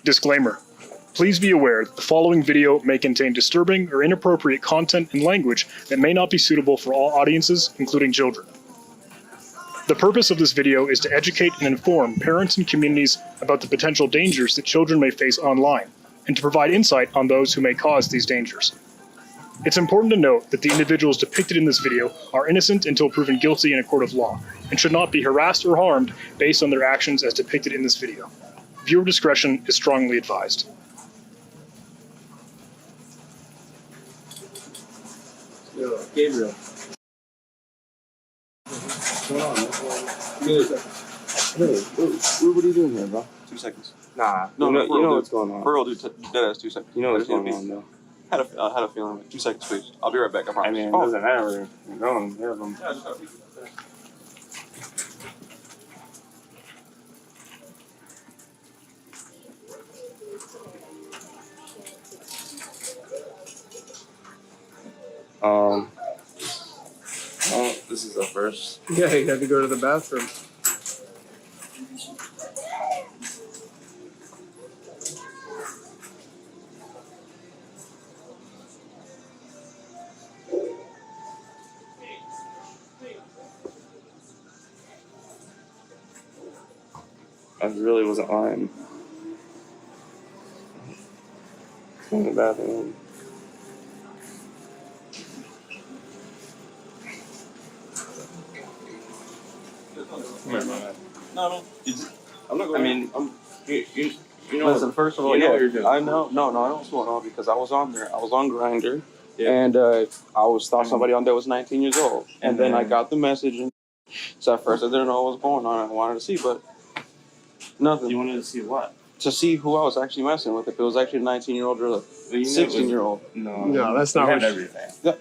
Disclaimer. Please be aware that the following video may contain disturbing or inappropriate content and language that may not be suitable for all audiences, including children. The purpose of this video is to educate and inform parents and communities about the potential dangers that children may face online, and to provide insight on those who may cause these dangers. It's important to note that the individuals depicted in this video are innocent until proven guilty in a court of law, and should not be harassed or harmed based on their actions as depicted in this video. Viewer discretion is strongly advised. Yo, Gabriel. What's going on, man? Good. Hey, what are you doing here, bro? 2 seconds. Nah, No, you know what's going on. For real, dude, dead ass 2 seconds. You know what's going on, though. Had a feeling. 2 seconds, please. I'll be right back. I promise. I mean, it doesn't matter where you're going. You have them. Yeah, I just gotta be Well, this is the first. Yeah, you had to go to the bathroom. I really wasn't lying. In the bathroom. No. I'm not going. I mean, you know. Listen, first of all, you know yeah, what you're doing. I know. No, I know what's going on because I was on there. I was on Grindr, Yeah. and thought somebody on there was 19 years old, and then I got the message, and so at first I didn't know what was going on. I wanted to see, but nothing. You wanted to see what? To see who I was actually messing with, if it was actually a 19-year-old or a 16-year-old. No, that's not you what had everything. Yeah,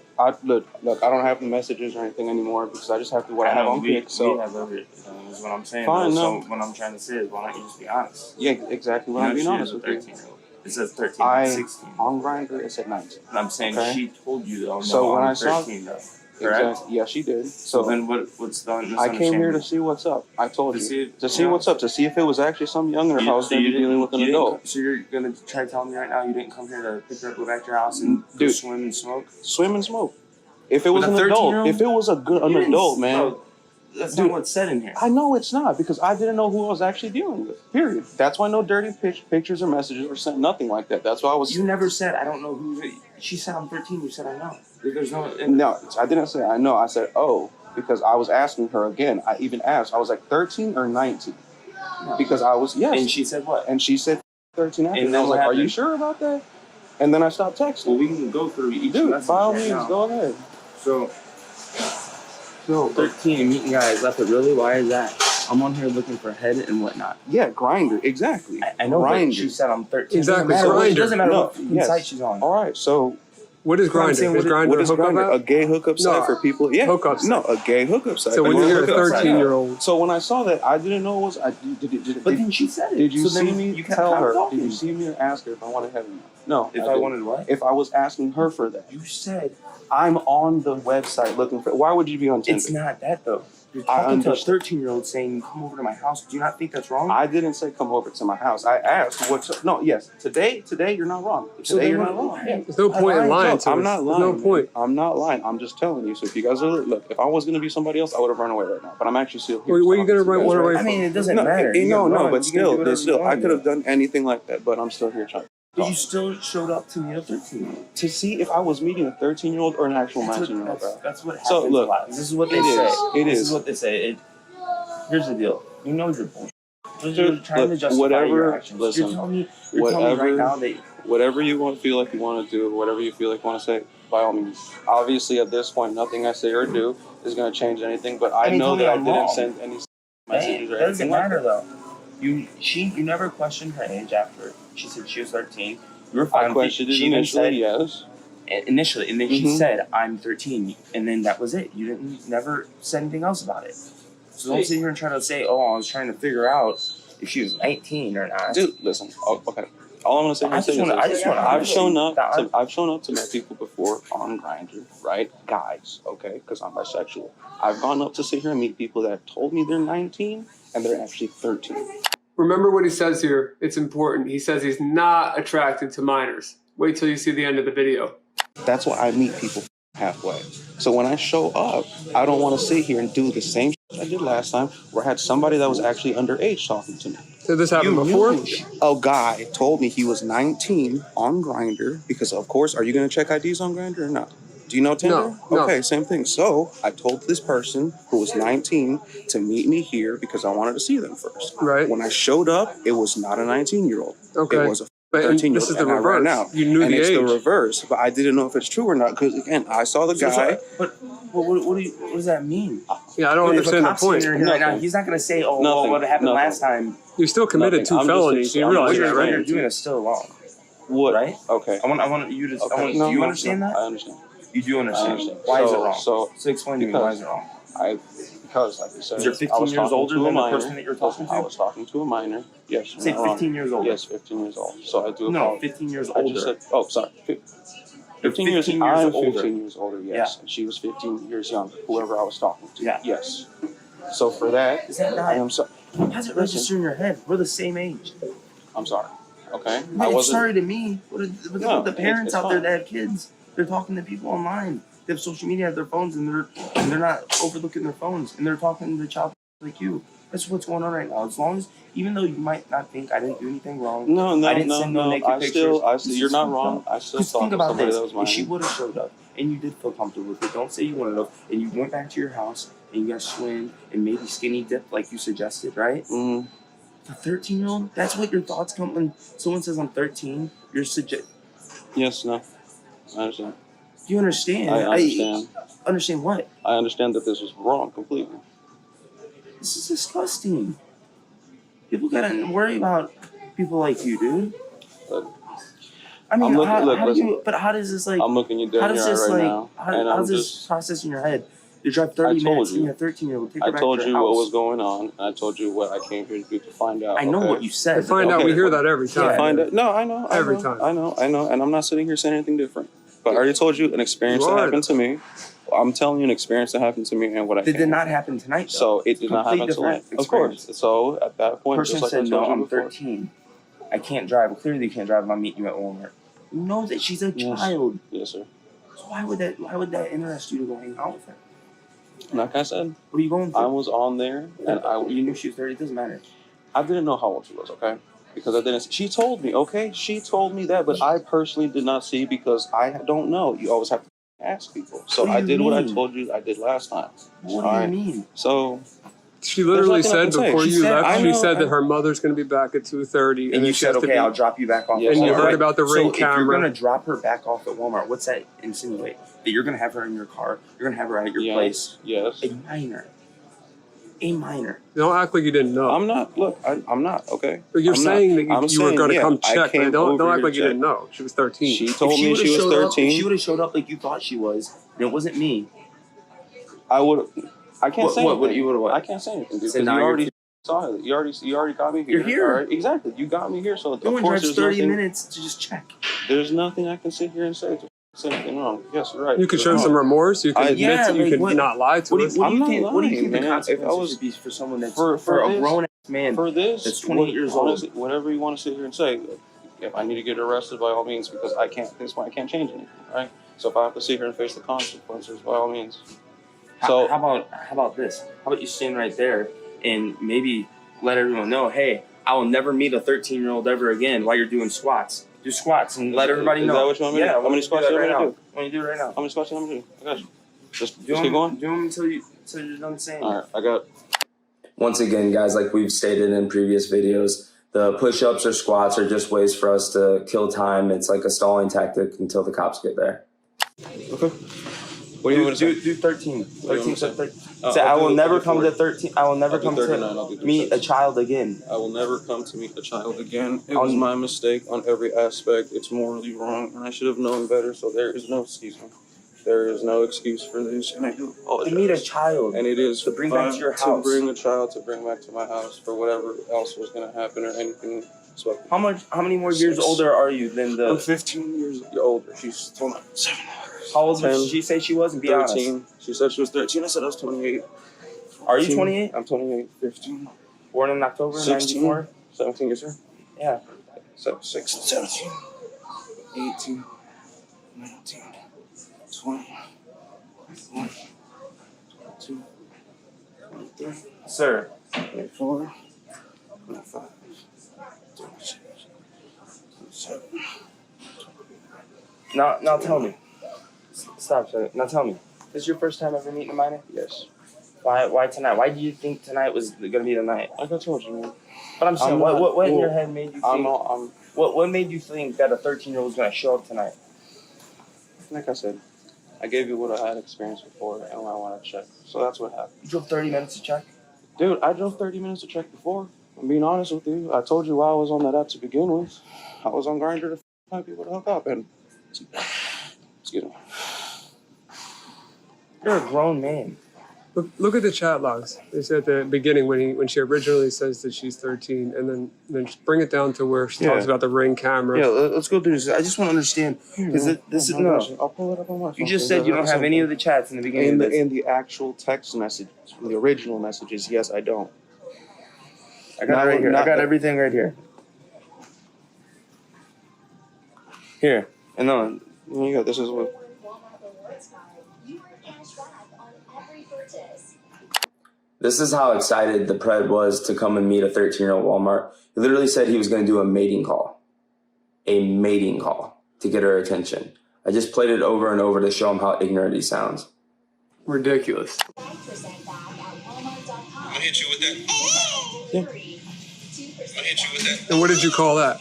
look, I don't have the messages or anything anymore because I just have what I have on we, pic. So we have everything. Is what I'm saying. Fine, though. no. So what I'm trying to say is, why don't you just be honest? yeah, exactly what I'm being honest with you. 13-year-old. It says 13, not 16. On Grindr, it said 19. And I'm saying Okay. she told you though. So no, when I'm I saw- 13 though. Correct? Exactly. Yeah, she did. So So then what's the I came here to see what's up. I told To you see- to see yeah. what's up, to see if it was actually some younger, or if I was going to be dealing with an adult. So you're gonna try to tell me right now you didn't come here to pick her up, go back to your house, and go Dude. swim and smoke? Swim and smoke. If it was With an a adult, 13-year-old? if it was an adult, man. Bro, that's Dude. not what's said in here. I know it's not because I didn't know who I was actually dealing with. Period. That's why no dirty pictures or messages were sent. Nothing like that. That's why I was. You never said I don't know who. She said I'm 13. You said I know. There's no. No, I didn't say I know. I said because I was asking her again. I even asked. I was like 13 or 19 because I was yes. And she said what? And she said 13 after. And And I then was what like, "Are you happened? sure about that?" And then I stopped texting. Well, we can go through each Dude, message by all right means, now. go ahead. So 13 and meeting guys left it really. Why is that? I'm on here looking for head and whatnot. Yeah, Grindr, exactly. I know, Grindr. but she said I'm 13. Exactly, It doesn't matter No, what yes. site she's on. All right, so What is I'm saying, Grindr? Is what Grindr what a is hookup Grindr? A app? gay hookup site No, for people? Yeah, hookup site. no, a gay hookup site. So when A you gay hear a hookup site. 13-year-old, So when I saw that, I didn't know it was. But then she said it. Did you So then see me you kept tell her? talking. Did you see me ask her if I wanted head or not? No. If I didn't. wanted what? If I was asking her for that, You said I'm on the website looking for. Why would you be on Tinder? it's not that though. You're I talking to a understand. 13-year-old saying, "Come over to my house." Do you not think that's wrong? I didn't say come over to my house. I asked what's up. No, yes. Today you're not wrong. So Today then you're what- not wrong. Yeah. there's no point in lying to I'm us. not There's lying. no point. I'm not lying. I'm just telling you. So if you guys are look, if I was gonna be somebody else, I would have run away right now. But I'm actually still here. Where you gonna run away I from? mean, it doesn't No, matter. You no, can run, but you can do whatever still, you I want. could have done anything like that. But I'm still here trying. But you still showed up to meet a 13-year-old. To see if I was meeting a 13-year-old or an actual 19-year-old. That's what happens So, look, a lot. This is what they it say. is. It This is. is what they say. Here's the deal. You know you're bullshit. You're Dude, trying to look, justify whatever- your actions. listen, you're telling me right now that Whatever you feel like you want to do, whatever you feel like you want to say, by all means. Obviously, at this point, nothing I say or do is going to change anything. But I know that I didn't send any messages or it doesn't anything like matter that. though. You never questioned her age after she said she was 13. You were fine. I questioned it She even initially, yes. initially, and then she Mhm. said, "I'm 13," and then that was it. You never said anything else about it. So don't sit here and try to say, "Oh, I was trying to figure out if she was 19 or not." Dude, listen. Oh, okay. All I'm gonna say I is just wanna- I just wanna- I've shown up. that- I've shown up to my people before on Grindr, right? Guys, okay, because I'm bisexual. I've gone up to sit here and meet people that told me they're 19 and they're actually 13. Remember what he says here. It's important. He says he's not attracted to minors. Wait till you see the end of the video. That's why I meet people halfway. So when I show up, I don't want to sit here and do the same shit I did last time, where I had somebody that was actually underage talking to me. Did this happen before? A guy told me he was 19 on Grindr because, of course, are you going to check IDs on Grindr or not? Do you know Tinder? No. Okay, same thing. So I told this person who was 19 to meet me here because I wanted to see them first. Right. When I showed up, it was not a 19-year-old. Okay. It was a But 13-year-old. this is the reverse. You knew the age. It's the reverse, but I didn't know if it's true or not because, again, I saw the guy. But what does that mean? Yeah, I don't understand the point. Here right now, he's not going to say, "Oh, well, what happened last time." You still committed two felonies. You realize that, right? What you're doing is still wrong. What? Right? Okay. I want you to. Okay. Do you understand that? I understand. You do understand. I understand. Why is it wrong? So explain to me why is it wrong? Because, like you said, you're 15 years older than the person that you're talking to? I was talking to a minor. Yes. Say 15 years older. Yes, 15 years old. So I do. No, 15 years older. I just said, oh, sorry. 15 years older. I'm 15 years older, yes. Yeah. And she was 15 years younger, whoever I was talking to. Yeah. Yes. So for that, is that not, I am sorry. How does it register in your head? We're the same age. I'm sorry. Okay? It's sorry to me. What about the parents out there that have kids? They're talking to people online. They have social media at their phones, and they're not overlooking their phones, and they're talking to child like you. That's what's going on right now. As long as, even though you might not think I didn't do anything wrong, I didn't send no naked pictures. I still, you're not wrong. I still thought think about somebody this. that was mine. If she would have showed up, and you did feel comfortable with it, don't say you wanted to, and you went back to your house, and you guys swim, and maybe skinny dip like you suggested, right? Mm-hmm. The 13-year-old, that's what your thoughts come when someone says I'm 13. You're Yes, no, I understand. You understand? I understand. Understand what? I understand that this was wrong completely. This is disgusting. People gotta worry about people like you, dude. I mean, how does this like? I'm looking you dead in your eye right now. How does this process in your head? You drive 30 minutes and you're a 13-year-old. I told you what was going on. And I told you what I came here to do to find out. I know what you said. To find out, we hear that every time. No, I know. Every time. I know. And I'm not sitting here saying anything different. But I already told you an experience that happened to me. I'm telling you an experience that happened to me and what I did not happen tonight, though. So it did not happen tonight. Of course. So at that point, person said, no, I'm 13. I can't drive. Well, clearly you can't drive if I'm meeting you at Walmart. You know that she's a child. Yes, sir. So why would that interest you to go hang out with her? Like I said, what are you going for? I was on there and you knew she was 30. It doesn't matter. I didn't know how old she was, okay? Because I didn't. She told me, okay? She told me that, but I personally did not see because I don't know. You always have to ask people. So I did what I told you I did last time. What do you mean? So she literally said before you left, she said that her mother's going to be back at 2:30. And you said, okay, I'll drop you back off. And you heard about the Ring camera. If you're going to drop her back off at Walmart, what's that insinuate? That you're going to have her in your car? You're going to have her at your place? Yes. A minor. Don't act like you didn't know. I'm not. Look, I'm not. Okay. But you're saying that you were going to come check. Don't act like you didn't know. She was 13. She told me she was 13. If she would have showed up like you thought she was, and it wasn't me, I would. I can't say anything. What you would have? I can't say anything because you already saw it. You already got me here. You're here. Right? Exactly. You got me here. So no one drives 30 minutes to just check. There's nothing I can sit here and say to say anything wrong. Yes, you're right. You could show some remorse. You can admit that you can not lie to us. What do you think the consequences should be for someone that's for a grown ass man for this that's 28 years old? Whatever you want to sit here and say. If I need to get arrested, by all means, because I can't. This point, I can't change anything, right? So if I have to sit here and face the consequences, by all means. So how about this? How about you stand right there and maybe let everyone know, hey, I will never meet a 13-year-old ever again while you're doing squats. Do squats and let everybody know. Is that what you want me to do? How many squats do you want me to do? What do you do right now? How many squats do you want me to do? I got you. Just keep going? Do them until you're done saying. All right, I got. Once again, guys, like we've stated in previous videos, the push-ups or squats are just ways for us to kill time. It's like a stalling tactic until the cops get there. Okay. What do you want to do 13. 13 to 13. So I will never come to 13. I will never come to meet a child again. I will never come to meet a child again. It was my mistake on every aspect. It's morally wrong, and I should have known better. So there is no excuse. There is no excuse for this, and I do apologize. To meet a child, and it is to bring back to your house. To bring a child to bring back to my house for whatever else was going to happen or anything. How many more years older are you than the? I'm 15 years older. She's 7 How old did she say she was? And be 13. Honest. She said she was 13. I said I was 28. Are you 28? I'm 28. 15. Born in October 94? 17, yes, sir. Yeah. 6, 17, 18, 19, 20, 21, 22, 23, Sir. 24, 25, 26, 27. Now tell me. Stop, sir. Now tell me. This is your first time ever meeting a minor? Yes. Why tonight? Why do you think tonight was gonna be the night? Like I told you, man. But I'm saying, what in your head made you think? What made you think that a 13-year-old was gonna show up tonight? Like I said, I gave you what I had experienced before and I want to check. So that's what happened. You drove 30 minutes to check? Dude, I drove 30 minutes to check before. I'm being honest with you. I told you why I was on that app to begin with. I was on Grindr to find people to hook up and... Excuse me. You're a grown man. Look at the chat logs. They said at the beginning when she originally says that she's 13, and then bring it down to where she talks about the Ring camera. Yeah, let's go through this. I just want to understand because this is no. I'll pull it up on my phone. You just said you don't have any of the chats in the beginning. And the actual text message, the original messages, yes, I don't. I got it right here. I got everything right here. Here. And then you got this is what. This is how excited the pred was to come and meet a 13-year-old Walmart. He literally said he was going to do a mating call. A mating call to get her attention. I just played it over and over to show him how ignorant he sounds. Ridiculous. I'm gonna hit you with that. Yeah. I'm gonna hit you with that. And what did you call that?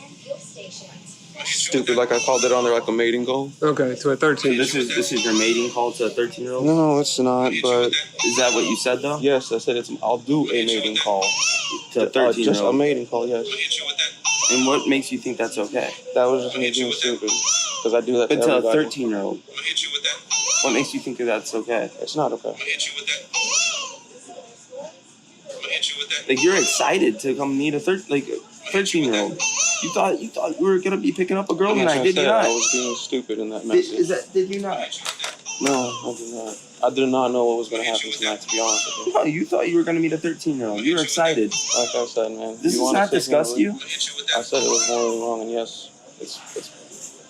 Stupid, like I called it on there like a mating call. Okay, to a 13. this is your mating call to a 13-year-old? No, it's not, but... Is that what you said, though? Yes, I said I'll do a mating call. To a 13-year-old? Just a mating call, yes. And what makes you think that's okay? That was just me being stupid. Because I do that to But to a everybody. 13-year-old? What makes you think that that's okay? It's not okay. Like, you're excited to come meet a 13-year-old. You thought you were gonna be picking up a girl tonight, did you not? I was being stupid in that message. Did you not? No, I did not. I did not know what was going to happen tonight, to be honest with you. No, you thought you were gonna meet a 13-year-old. You were excited. Like I said, man. This does not disgust you? I said it was morally wrong, and yes, it's.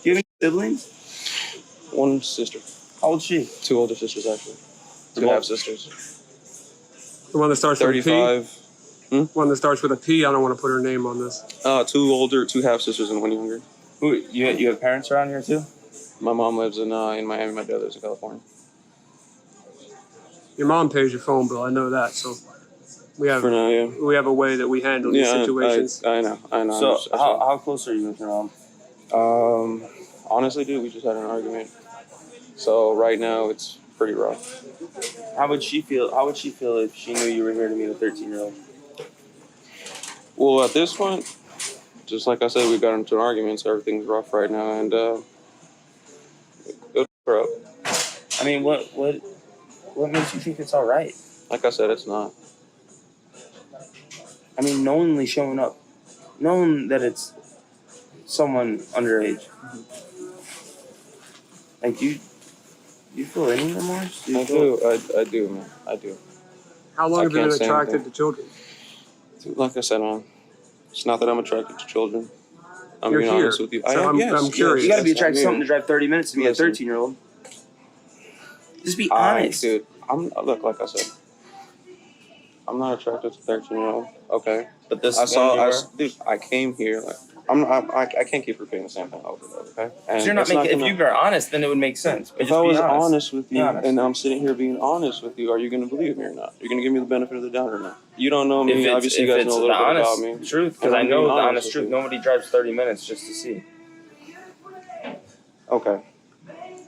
Do you have any siblings? One sister. How old is she? 2 older sisters, actually. 2 half-sisters. The one that starts with a P? 35. One that starts with a P. I don't want to put her name on this. 2 older, 2 half-sisters, and 1 younger. Who, you have parents around here, too? My mom lives in Miami. My dad lives in California. Your mom pays your phone bill. I know that. So we have For now, yeah. we have a way that we handle these situations. I know. So how close are you with your mom? Honestly, dude, we just had an argument. So right now, it's pretty rough. How would she feel if she knew you were here to meet a 13-year-old? Well, at this point, just like I said, we got into an argument, so everything's rough right now, and it'll her up. I mean, what makes you think it's all right? Like I said, it's not. I mean, knowingly showing up, knowing that it's someone underage. Like, you feel any remorse? I do, man. I do. How long have you can't been say attracted anything. to children? Like I said, man, it's not that I'm attracted to children. I'm You're being here, honest with you. so I'm curious. You gotta be yes, attracted to I'm something to here. drive 30 minutes to meet a 13-year-old. Just be honest. Dude, look, like I said, I'm not attracted to 13-year-old. Okay. But this Dude, I came here, like, I can't keep repeating the same thing over and over, okay? And you're not making, if you were honest, then it would make sense. But if just I was be honest with you, honest. and I'm sitting here being honest with you, are you going to believe me or not? You're going to give me the benefit of the doubt or not? You don't know me. Obviously, you guys know a little bit about me. Truth, because I know the honest truth. Nobody drives 30 minutes just to see. Okay.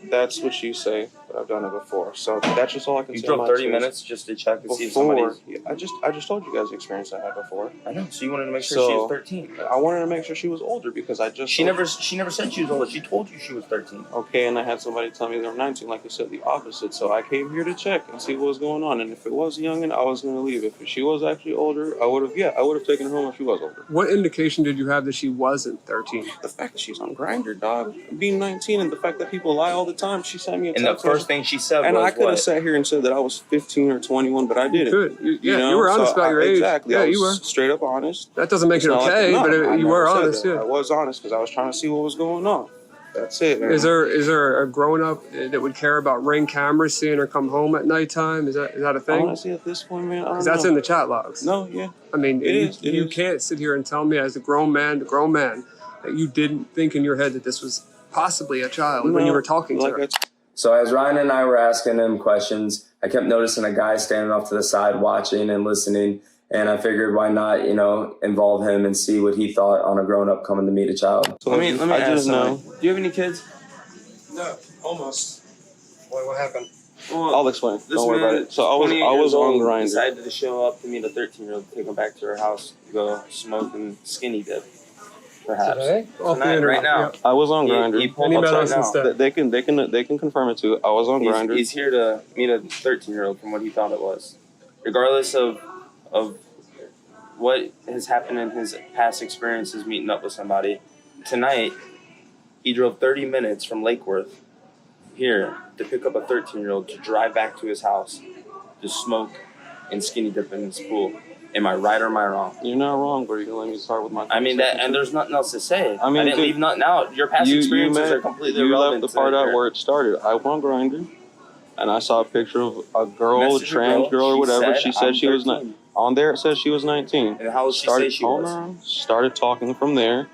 That's what you say, but I've done it before. So that's just all I can You say. drove 30 minutes just to check and see if somebody's... I just told you guys the experience I had before. I know. So you wanted to make sure she was 13. I wanted to make sure she was older because She never said she was older. She told you she was 13. Okay, and I had somebody tell me they were 19, like you said, the opposite. So I came here to check and see what was going on. And if it was young, I was going to leave. If she was actually older, I would have taken her home if she was older. What indication did you have that she wasn't 13? The fact that she's on Grindr, dog, being 19, and the fact that people lie all the time. She sent me a And the text first first thing she said And was I could have what? sat here and said that I was 15 or 21, but I didn't. You were honest about your age. Exactly. Yeah, I was you were. Straight up honest. That doesn't make It's it not like- okay, no, but I you never were said honest. that. Yeah. I was honest because I was trying to see what was going on. That's it. Man. Is there a grown up that would care about Ring cameras seeing her come home at nighttime? Is that a thing? Honestly, at this point, man, I don't Because that's know. in the chat logs. No, yeah. I mean, It you is. can't sit here and tell me as a grown man, that you didn't think in your head that this was possibly a child when you were talking to her. So as Ryan and I were asking him questions, I kept noticing a guy standing off to the side watching and listening. And I figured, why not, involve him and see what he thought on a grown-up coming to meet a child. Let me I ask just know. something. Do you have any kids? No, almost. What happened? Well, I'll explain. this Don't worry man, about it. So I 28 was years on old, Grindr. decided to show up to meet a 13-year-old, take him back to her house to go smoke and skinny dip. Perhaps. Today? Off the Tonight, internet, right now. yeah. I was on He Grindr. pulled Any up right medals now. instead? They can confirm it too. I was on Grindr. He's here to meet a 13-year-old from what he thought it was. Regardless of what has happened in his past experiences meeting up with somebody, tonight he drove 30 minutes from Lake Worth here to pick up a 13-year-old to drive back to his house to smoke and skinny dip in his pool. Am I right or am I wrong? You're not wrong, but you're gonna let me start with my. I mean that, and there's nothing else to say. I mean, I didn't dude, leave nothing out. Your past experiences are completely you irrelevant. left the part to out here. where it started. I went on Grindr, and I saw a picture of a girl, Messaged a trans girl or whatever. She said "I'm she was 13." not on there. It says she was 19. And how would she say she was? Started talking from there.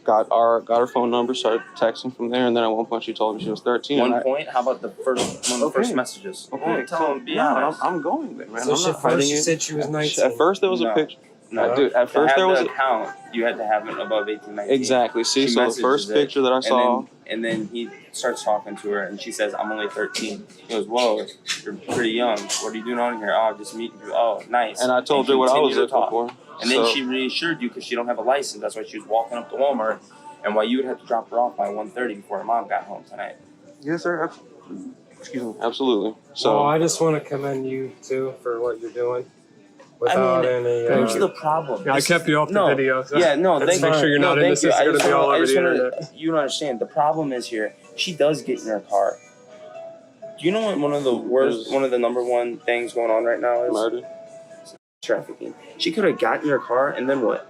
Got her phone number. Started texting from there, and then at one point she told me she was 13. One point. How about the first one of the first messages? Okay, Tell him. Be no, honest. I'm going there, man. So I'm not hiding she it. said she was 19. At first there was a No. picture. No, Dude, at first to there have was the account. You had to have it above 18, 19. exactly. See, She so the messages first it, picture that I saw. and then he starts talking to her, and she says, "I'm only 13." He goes, "Whoa, you're pretty young. What are you doing on here?" "Oh, I'm just meeting you." "Oh, nice." And I told her what I was continued to looking talk. for. And then she reassured you because she don't have a license. That's why she was walking up to Walmart, and why you would have to drop her off by 1:30 before her mom got home tonight. Yes, sir. Excuse me. Absolutely. So Well, I just want to commend you too for what you're doing. Without any. Here's the problem. Yeah, I kept you off the video. So Yeah, no, let's thank make you. sure you're not in thank this. you. This is I going to just be all wanna- I over just the wanna- internet. You don't understand. The problem is here. She does get in her car. Do you know what one of the number one things going on right now is? murder. Trafficking. She could have gotten in her car and then what?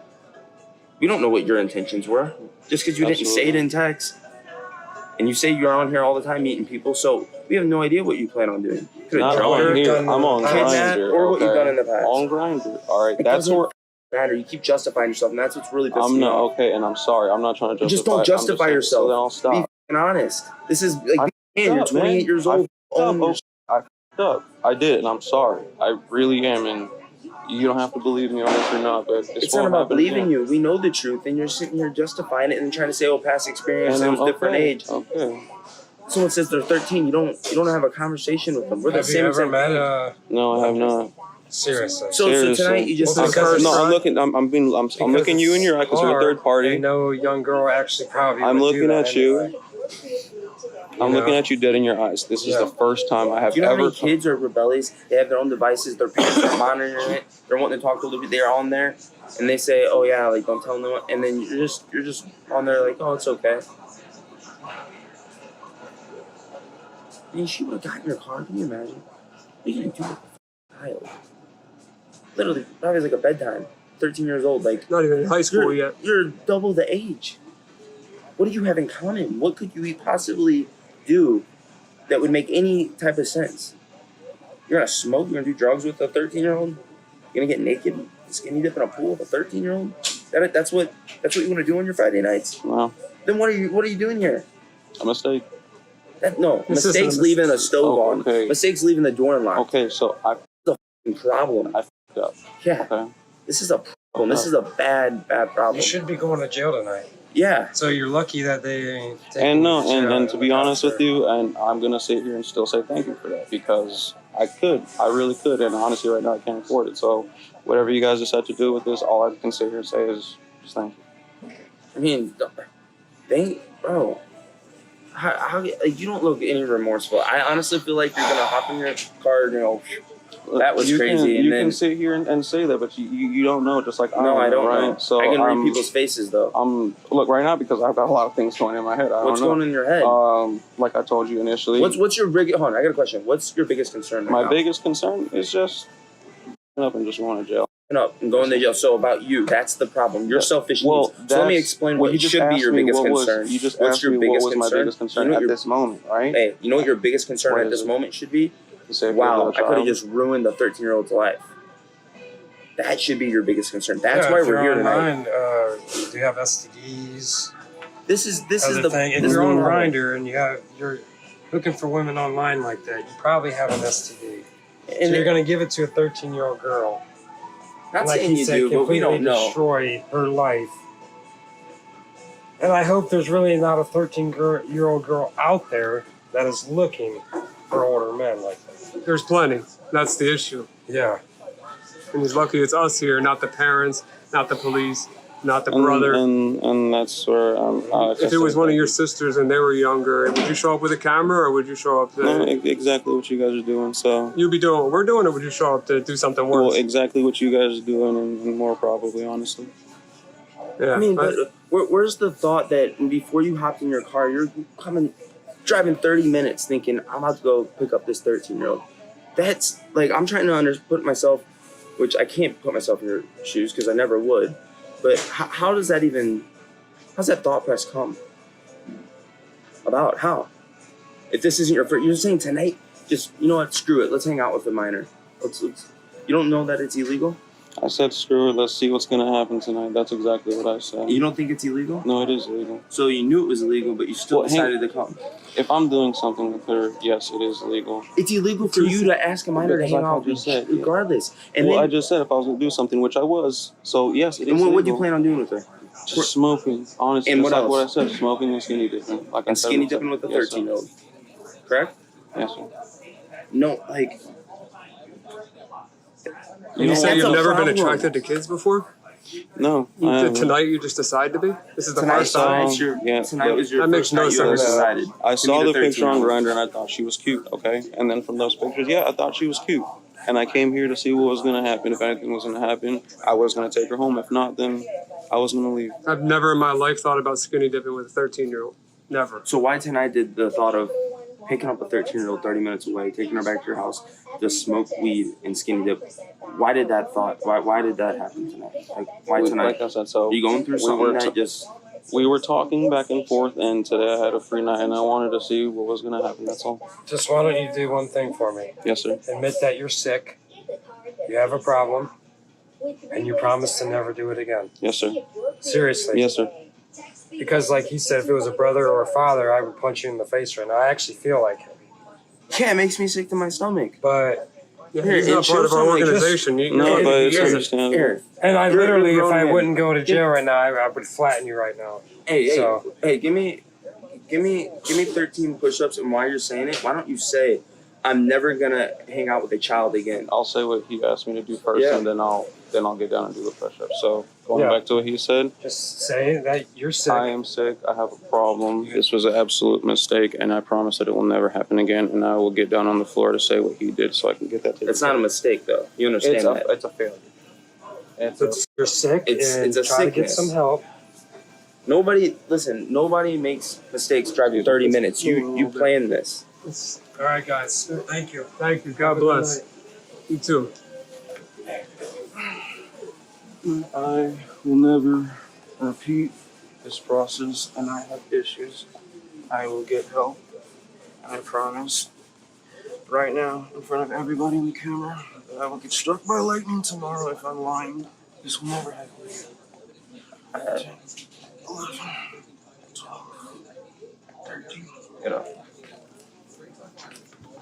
We don't know what your intentions were. Just because you didn't say it in text, and you say you're on here all the time meeting people, so we have no idea what you plan on doing. You could have Not drugged on her, here. I'm on kidnapped, Grindr. or what you've done in the past. On Grindr. All right. It That's doesn't where matter. You keep justifying yourself, and that's what's really pissing I'm me not off. okay. And I'm sorry. I'm not trying to justify. Just don't justify I'm just yourself. So then I'll stop. Be f***ing honest. This is like, man, you're up, 28 man. years old. I fucked up. I did, and I'm sorry. I really am, and you don't have to believe me on this or not, but It's not about believing you. We know the truth, and you're sitting here justifying it and trying to say, "Oh, past experience, it was different age." Okay. Someone says they're 13. You don't have a conversation with them. We're the Have same you ever exact met age. No, I have not. seriously? So Seriously. tonight you just Well, because No, it's I'm not- looking. I'm looking you in your eye because you're a third They party. know a young girl actually probably. I'm would do looking that at you. anyway. I'm You looking know? at you dead in your eyes. This is Yeah. the first time I have Do you know how ever. many kids are rebellious? They have their own devices. Their parents are monitoring it. They're wanting to talk to Olivia. They're on there, and they say, "Oh yeah, like don't tell them." What. And then you're just on there like, "Oh, it's okay." I mean, she would have gotten in her car. Can you imagine? What are you gonna do with a child? Literally, probably like a bedtime. 13 years old, like Not even in high school yet. you're double the age. What do you have in common? What could you possibly do that would make any type of sense? You're gonna smoke? You're gonna do drugs with a 13-year-old? You're gonna get naked, skinny dip in a pool with a 13-year-old? That's what you want to do on your Friday nights? Wow, Then what are you doing here? a mistake. No, This isn't mistakes a leaving a stove Oh, on. okay. Mistakes leaving the door unlocked. Okay, so I Problem. I fucked up. Yeah, Okay. this is a problem. This is a bad problem. You should be going to jail tonight. Yeah. So you're lucky that they ain't taking And no, you to jail and to be in the honest with concert. you, and I'm gonna sit here and still say thank you for that because I really could, and honestly, right now I can't afford it. So, whatever you guys decide to do with this, all I can sit here and say is just thank you. I mean, bro. How like, you don't look any remorseful. I honestly feel like you're gonna hop in your car and go, That was crazy. You can sit here and say that, but you don't know, just like I don't, right? know. So I can read people's faces, though. Look right now because I've got a lot of things going in my head. What's going in your head? Like I told you initially. What's your biggest? Hold on, I got a question. What's your biggest concern? My biggest concern is just up and just going to jail. Up and going to jail. So about you, that's the problem. Your selfish needs. So let me explain what should be your biggest concern. You just asked me what was my biggest concern at this moment, right? Hey, you know what your biggest concern at this moment should be? Wow, I could have just ruined the 13-year-old's life. That should be your biggest concern. That's why we're here tonight. Do you have STDs? This is the thing. If you're on Grindr and you're looking for women online like that, you probably have an STD. So you're going to give it to a 13-year-old girl. Not like saying he you said, do, but we don't know. Destroy her life. And I hope there's really not a 13-year-old girl out there that is looking for older men like that. There's plenty. That's the issue. Yeah. And he's lucky it's us here, not the parents, not the police, not the brother. And that's where if it was one of your sisters and they were younger, would you show up with a camera or would you show up to... No, exactly what you guys are doing, so... You'd be doing what we're doing or would you show up to do something worse? Well, exactly what you guys are doing and more probably, honestly. Yeah. I mean, but where's the thought that before you hopped in your car, you're driving 30 minutes thinking, I'm about to go pick up this 13-year-old. That's, like, I'm trying to put myself, which I can't put myself in your shoes because I never would. But how does that thought process come about? How? If this isn't your first, you're saying tonight, just, you know what, screw it. Let's hang out with the minor. You don't know that it's illegal? I said screw it, let's see what's going to happen tonight. That's exactly what I said. You don't think it's illegal? No, it is illegal. So you knew it was illegal, but you still decided to come? If I'm doing something with her, yes, it is illegal. It's illegal for you to ask a minor to hang out regardless. And I just said if I was going to do something, which I was. So, yes, it is illegal. And what do you plan on doing with her? Just smoking, honestly. And what else? Like what I said, smoking and skinny dipping. Like and skinny dipping with the 13-year-old. Correct? Yes, sir. No, like... You say you've never been attracted to kids before? No. Tonight you just decide to be? This is the first time? Tonight was your that makes no sense. I saw the picture on Grindr and I thought she was cute, okay? And then from those pictures, I thought she was cute. And I came here to see what was going to happen. If anything was going to happen, I was going to take her home. If not, then I was going to leave. I've never in my life thought about skinny dipping with a 13-year-old. Never. So why tonight did the thought of picking up a 13-year-old 30 minutes away, taking her back to your house, just smoke weed and skinny dip? Why did that happen tonight? Like, why tonight? Like I said, so are you going through something we were talking back and forth, and today I had a free night, and I wanted to see what was going to happen, that's all. Just why don't you do one thing for me? Yes, sir. Admit that you're sick, you have a problem, and you promise to never do it again. Yes, sir. Seriously. Yes, sir. Because like he said, if it was a brother or a father, I would punch you in the face right now. I actually feel like it. Yeah, it makes me sick to my stomach. But... he's not part of our organization. No, but it's understandable. And I literally, if I wouldn't go to jail right now, I would flatten you right now. Hey, give me 13 push-ups, and while you're saying it, why don't you say, I'm never gonna hang out with a child again? I'll say what he asked me to do first, and then I'll get down and do the push-ups. So going back to what he said, just say that you're sick. I am sick. I have a problem. This was an absolute mistake, and I promise that it will never happen again. And I will get down on the floor to say what he did, so I can get that. It's not a mistake, though. You understand that? It's a failure. You're sick. It's a try sickness. to get some help. Nobody makes mistakes driving 30 minutes. You planned this. All right, guys. Thank you. Thank you. God bless. You too. I will never repeat this process, and I have issues. I will get help, I promise. Right now, in front of everybody in the camera, that I will get struck by lightning tomorrow if I'm lying. This will never happen again. 10, 11, 12, 13. Get up.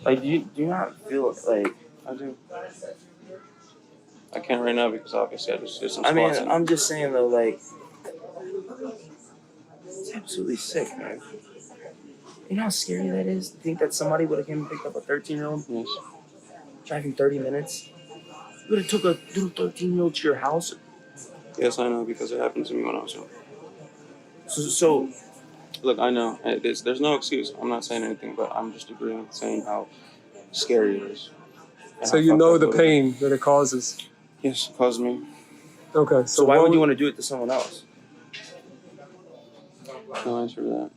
Like, do you not feel like... I do. I can't right now because obviously I just did some I mean, squats. I'm just saying though, like, it's absolutely sick, man. You know how scary that is? To think that somebody would have came and picked up a 13-year-old? Yes. Driving 30 minutes? You would have took a little 13-year-old to your house? Yes, I know, because it happened to me when I was young. So look, I know. There's no excuse. I'm not saying anything, but I'm just agreeing with saying how scary it is. And So I you fucked know up the a little bit. pain that it causes. Yes, it caused me. Okay. So why would you what- want to do it to someone else? No answer to that.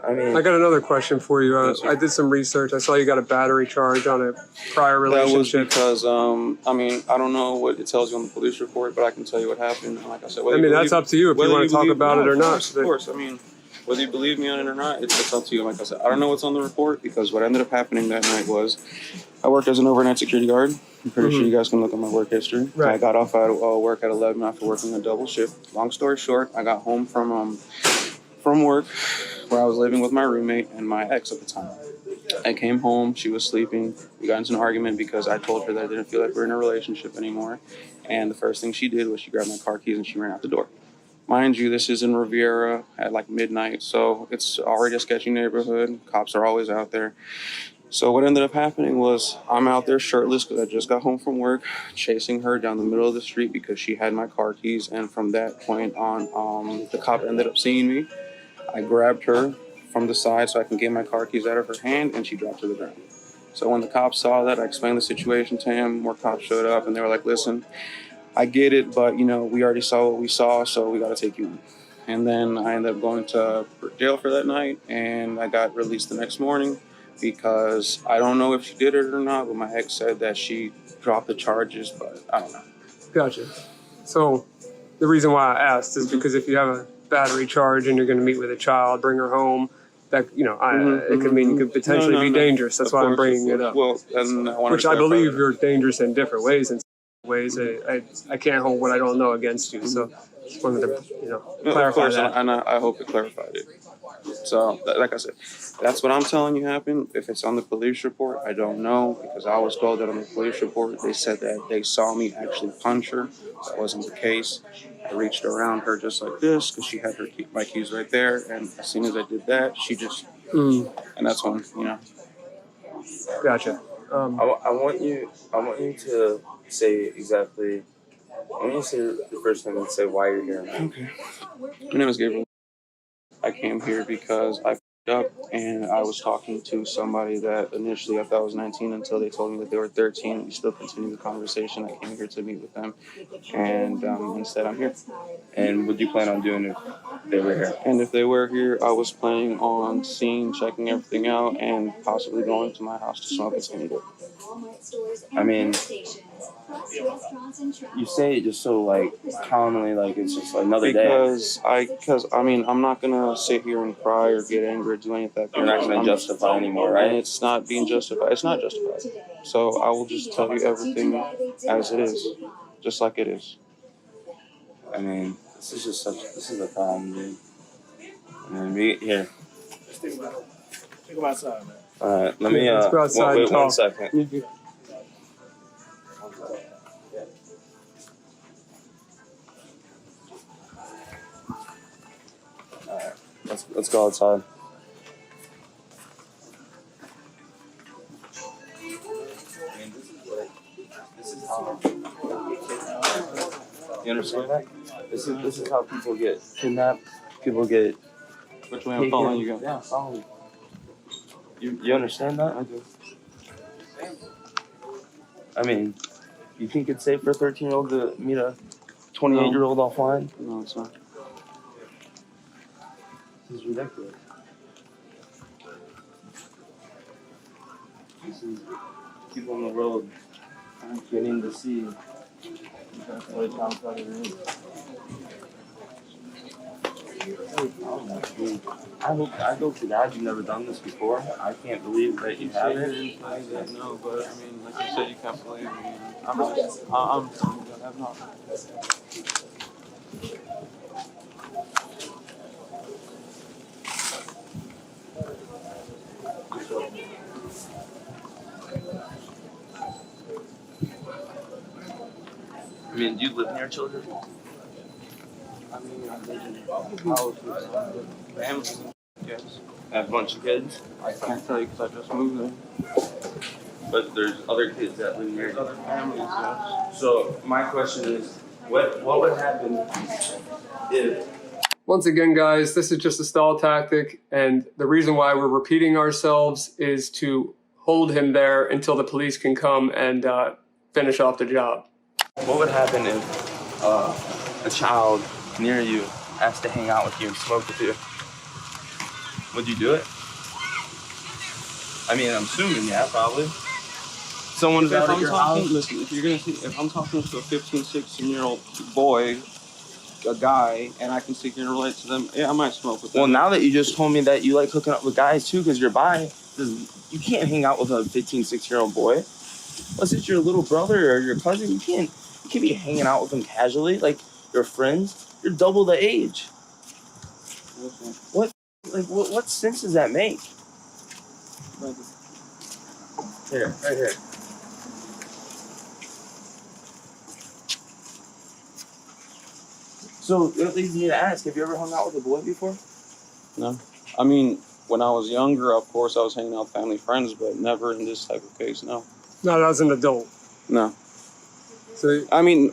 I mean, I got another question for you. Yes, sir. I did some research. I saw you got a battery charge on a prior That was relationship. because, I mean, I don't know what it tells you on the police report, but I can tell you what happened. And like I said, I mean, that's up to you if you want to talk about it or not. Of course. I mean, whether you believe me on it or not, it's up to you. Like I said, I don't know what's on the report because what ended up happening that night was I worked as an overnight security guard. I'm pretty sure you guys can look at my work history. Right. I got off at work at 11 after working a double shift. Long story short, I got home from work where I was living with my roommate and my ex at the time. I came home, she was sleeping. We got into an argument because I told her that I didn't feel like we were in a relationship anymore. And the first thing she did was she grabbed my car keys and she ran out the door. Mind you, this is in Riviera at like midnight, so it's already a sketchy neighborhood. Cops are always out there. So what ended up happening was I'm out there shirtless because I just got home from work, chasing her down the middle of the street because she had my car keys. And from that point on, the cop ended up seeing me. I grabbed her from the side so I can get my car keys out of her hand, and she dropped to the ground. So when the cops saw that, I explained the situation to him. More cops showed up, and they were like, listen, I get it, but, you know, we already saw what we saw, so we got to take you in. And then I ended up going to jail for that night, and I got released the next morning because I don't know if she did it or not, but my ex said that she dropped the charges, but I don't know. Gotcha. So the reason why I asked is because if you have a battery charge and you're going to meet with a child, bring her home, that, you know, it could mean you could potentially be dangerous. That's why I'm bringing it up. Well, and Which I believe you're dangerous in different ways. In ways, I can't hold what I don't know against you. So just wanted to, you know, clarify of course, that. and I hope it clarified it. So, like I said, that's what I'm telling you happened. If it's on the police report, I don't know, because I was told that on the police report, they said that they saw me actually punch her. That wasn't the case. I reached around her just like this because she had my keys right there, and as soon as I did that, she just, and that's when, you know. Gotcha. I want you to say exactly. I want you to say the first thing and say why you're here. Okay. My name is Gabriel. I came here because I f***ed up and I was talking to somebody that initially I thought was 19 until they told me that they were 13. We still continue the conversation. I came here to meet with them, and instead I'm here. And what do you plan on doing if they were here? And if they were here, I was planning on checking everything out, and possibly going to my house to smoke and smoke it. I mean, you say it just so like calmly, like it's just another day. Because I mean, I'm not gonna sit here and cry or get angry or do any of that. You're not gonna justify anymore, right? And it's not being justified. It's not justified. So I will just tell you everything as it is, just like it is. I mean, this is a problem, dude. I mean, here. Take them outside, man. Let me Let's go outside and wait 1 talk. second. Alright, let's go outside. You understand that? This is how people get kidnapped. People get. Which way I'm following you, guys? Yeah, follow you. You understand that? I do. I mean, you think it's safe for a 13-year-old to meet a 28-year-old offline? No, it's not. This is ridiculous. This is people on the road getting to see what it sounds like it is. I hope to God you've never done this before. I can't believe that you haven't. No, but I mean, like you said, you can't believe me. I'm I've not. I mean, do you live near children? I mean, I live in a house with families and kids. Have a bunch of kids? I can't tell you because I just moved there. But there's other kids that live near There's other families, yes. So my question is, what would happen if? Once again, guys, this is just a stall tactic, and the reason why we're repeating ourselves is to hold him there until the police can come and finish off the job. What would happen if a child near you asked to hang out with you and smoke with you? Would you do it? I mean, I'm assuming, yeah, probably. Someone's out at your house. Listen, if I'm talking to a 15, 16-year-old boy, a guy, and I can sit here and relate to them, yeah, I might smoke with them. Well, now that you just told me that you like hooking up with guys too because you're bi, you can't hang out with a 15, 16-year-old boy. Unless it's your little brother or your cousin, you can't be hanging out with them casually like your friends. You're double the age. What sense does that make? Here, right here. So that leads me to ask, have you ever hung out with a boy before? No. I mean, when I was younger, of course, I was hanging out with family friends, but never in this type of case, no. Not as an adult. No. So, I mean,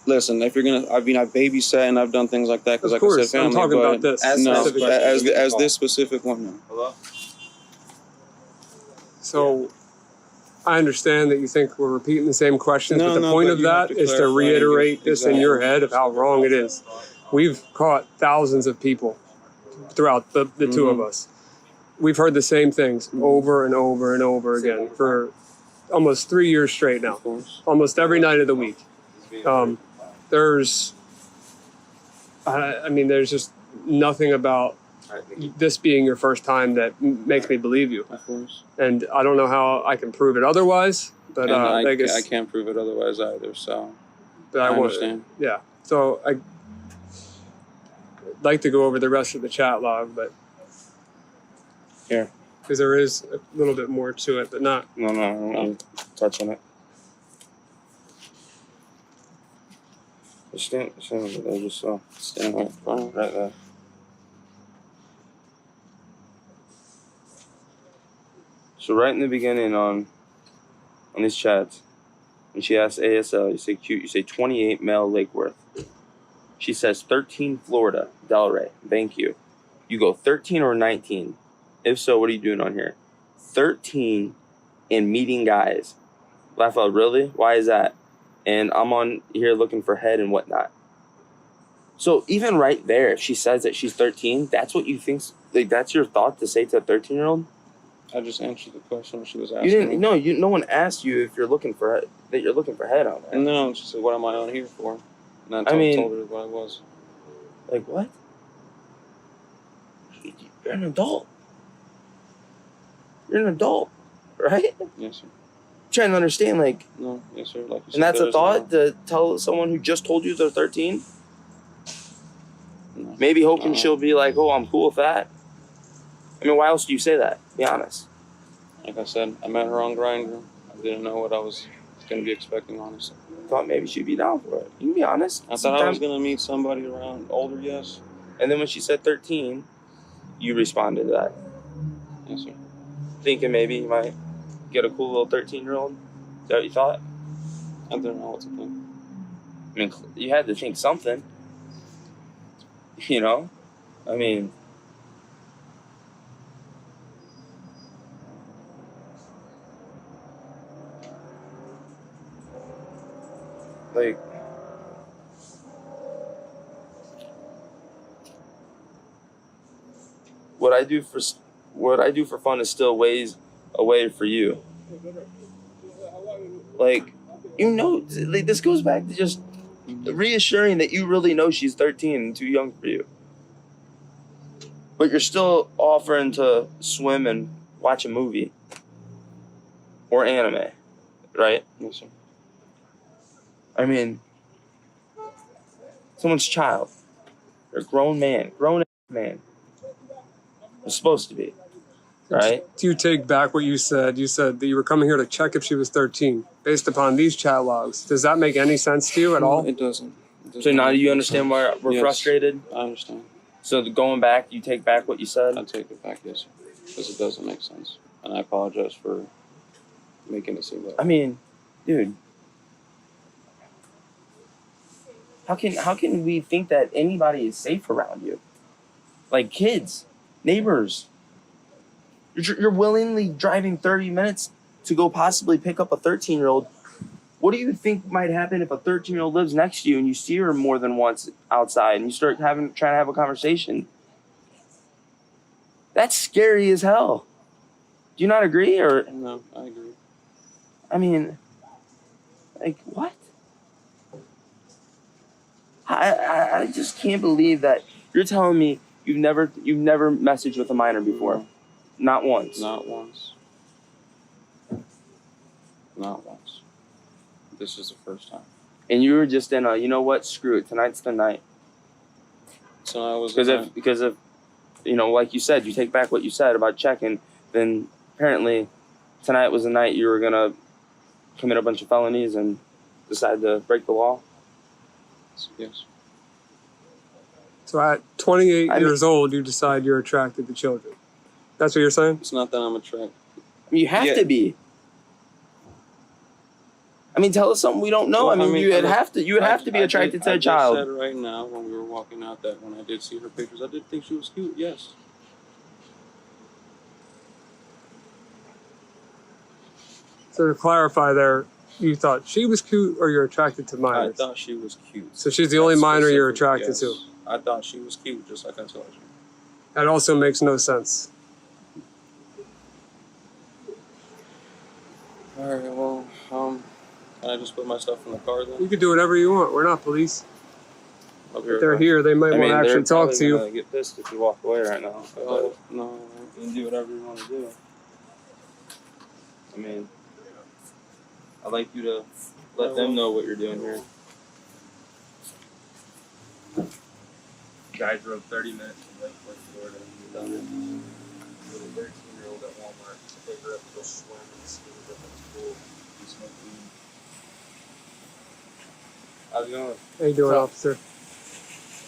listen, if you're gonna, I mean, I've babysat and I've done things like that because, like I said, family. I'm talking about this. As this specific one, no. Hello? So, I understand that you think we're repeating the same questions, No, but the no, point but of you have that to is to clarify reiterate this in exactly. your head of how wrong it is. We've caught thousands of people throughout the two of us. We've heard the same things over and over and over again for almost 3 years straight now, almost every night of the week. There's just nothing about this being your first time that makes me believe you. Of course. And I don't know how I can prove it otherwise, but And I guess I can't prove it otherwise either, so but I understand. Yeah. So I'd like to go over the rest of the chat log, but Here. because there is a little bit more to it, but not. No, I don't want to touch on it. Just stand over there, just so. Stand right there. So right in the beginning on these chats, when she asks ASL, you say cute, you say 28 male Lake Worth. She says 13 Florida, Delray, thank you. You go 13 or 19. If so, what are you doing on here? 13 and meeting guys. Laugh out, really? Why is that? And I'm on here looking for head and whatnot. So even right there, if she says that she's 13, that's what you think, like that's your thought to say to a 13-year-old? I just answered the question she was asking. You didn't. me. No, no one asked you if you're looking for head on there. No, she said, "What am I on here for?" And I told her what I was. Like what? You're an adult. You're an adult, right? Yes, sir. I'm trying to understand, like. No, yes, sir. Like you said, And that's a there's thought no- to tell someone who just told you they're 13. No. Maybe hoping she'll be like, "Oh, I'm cool with that." I mean, why else do you say that? Be honest. Like I said, I met her on Grindr. I didn't know what I was going to be expecting, honestly. Thought maybe she'd be down for it. You can be honest. I thought I was going to meet somebody around older, yes. And then when she said 13, you responded to that. Yes, sir. Thinking maybe you might get a cool little 13-year-old. Is that what you thought? I didn't know what to think. I mean, you had to think something. You know? I mean... Like... What I do for fun is still ways away for you. Like, you know, like, this goes back to just reassuring that you really know she's 13 and too young for you. But you're still offering to swim and watch a movie. Or anime. Right? Yes, sir. I mean, someone's child. You're a grown man. Grown man. You're supposed to be. Right? Do you take back what you said? You said that you were coming here to check if she was 13. Based upon these chat logs, does that make any sense to you at all? It doesn't. So now you understand why we're Yes. frustrated? I understand. So going back, you take back what you said? I take it back, yes, sir. Because it doesn't make sense. And I apologize for making it seem that. I mean, dude. How can we think that anybody is safe around you? Like kids, neighbors. You're willingly driving 30 minutes to go possibly pick up a 13-year-old. What do you think might happen if a 13-year-old lives next to you and you see her more than once outside and you start trying to have a conversation? That's scary as hell. Do you not agree? Or No, I agree. I mean, like, what? I just can't believe that you're telling me you've never messaged with a minor before. No. Not once. Not once. Not once. This is the first time. And you were just in a, you know what, screw it, tonight's the night. So I was Because if you know, like you said, you take back what you said about checking, then apparently tonight was the night you were gonna commit a bunch of felonies and decide to break the law. Yes. So at 28 years old, you decide you're attracted to children. That's what you're saying? It's not that I'm attracted. I mean, you have to be. I mean, tell us something we don't know. Well, you would have to be attracted to a child. I said right now when we were walking out that when I did see her pictures, I did think she was cute. Yes. So to clarify there, you thought she was cute or you're attracted to minors? I thought she was cute. So she's the only minor you're attracted to? I thought she was cute, just like I told you. That also makes no sense. All right, well, can I just put my stuff in the car then? You can do whatever you want. We're not police. If they're here, they might want to actually talk to you. They're get pissed if you walk away right now. No, you can do whatever you want to do. I mean, I'd like you to let them know what you're doing here. Guy drove 30 minutes from Lakeport, Florida, done it. With a 13-year-old at Walmart to take her up to go swim and ski with at the pool and smoke weed. How's it going? How you doing, officer?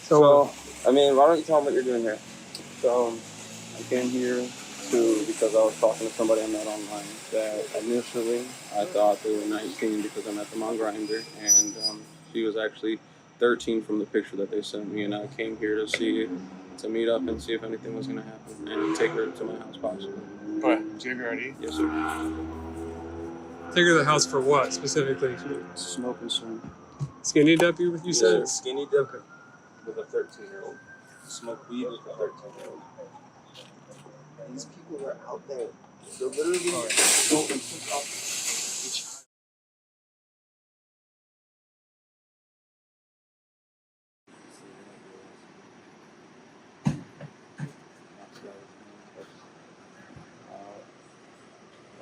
So, I mean, why don't you tell them what you're doing here? So, I came here because I was talking to somebody I met online that initially I thought they were 19 because I met them on Grindr, and she was actually 13 from the picture that they sent me, and I came here to meet up and see if anything was going to happen and take her to my house possibly. What? Do you have your ID? Yes, sir. Take her to the house for what, specifically? Smoke and swim. Skinny dip, you said? Skinny dip with a 13-year-old. Smoke weed with a 13-year-old. These people are out there. They're literally going to pick up the child.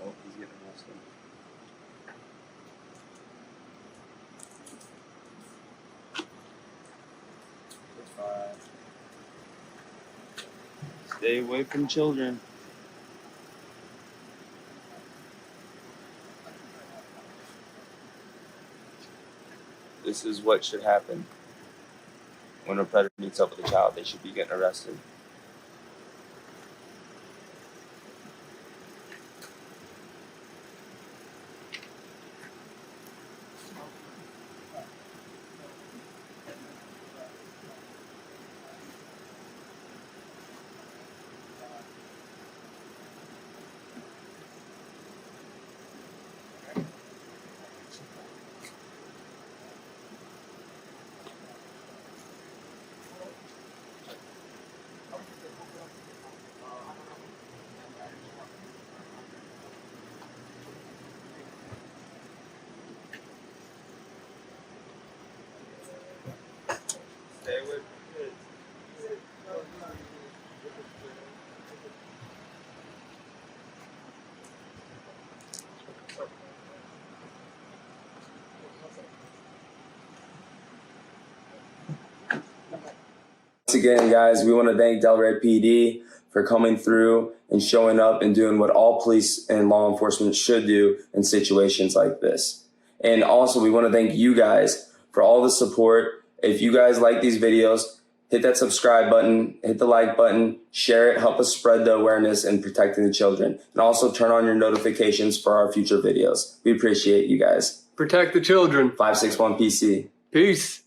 Oh, he's getting arrested. Stay away from children. This is what should happen. When a predator meets up with a child, they should be getting arrested. Stay away from kids. Once again, guys, we want to thank Delray PD for coming through and showing up and doing what all police and law enforcement should do in situations like this. And also, we want to thank you guys for all the support. If you guys like these videos, hit that subscribe button, hit the like button, share it, help us spread the awareness in protecting the children. And also turn on your notifications for our future videos. We appreciate you guys. Protect the children. 561 PC. Peace.